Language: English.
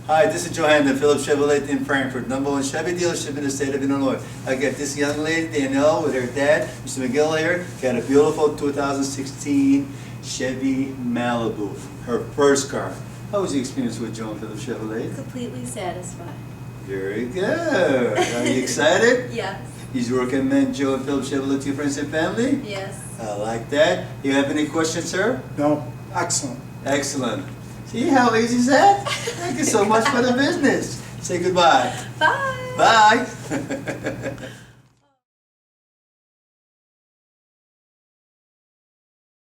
Hi, this is Johanna, Phillips Chevrolet in Frankfurt, #1 Chevy dealership in the state of Illinois. I got this young lady, Danielle, with her dad, Mr. McGill here, got a beautiful 2016 Chevy Malibu, her first car. How was the experience with Joe and Phillips Chevrolet? Completely satisfied. Very good. Are you excited? Yes. You recommend Joe and Phillips Chevrolet to your friends and family? Yes. I like that. You have any questions, sir? No, excellent. Excellent. See how easy is that? Thank you so much for the business. Say goodbye. Bye. Bye.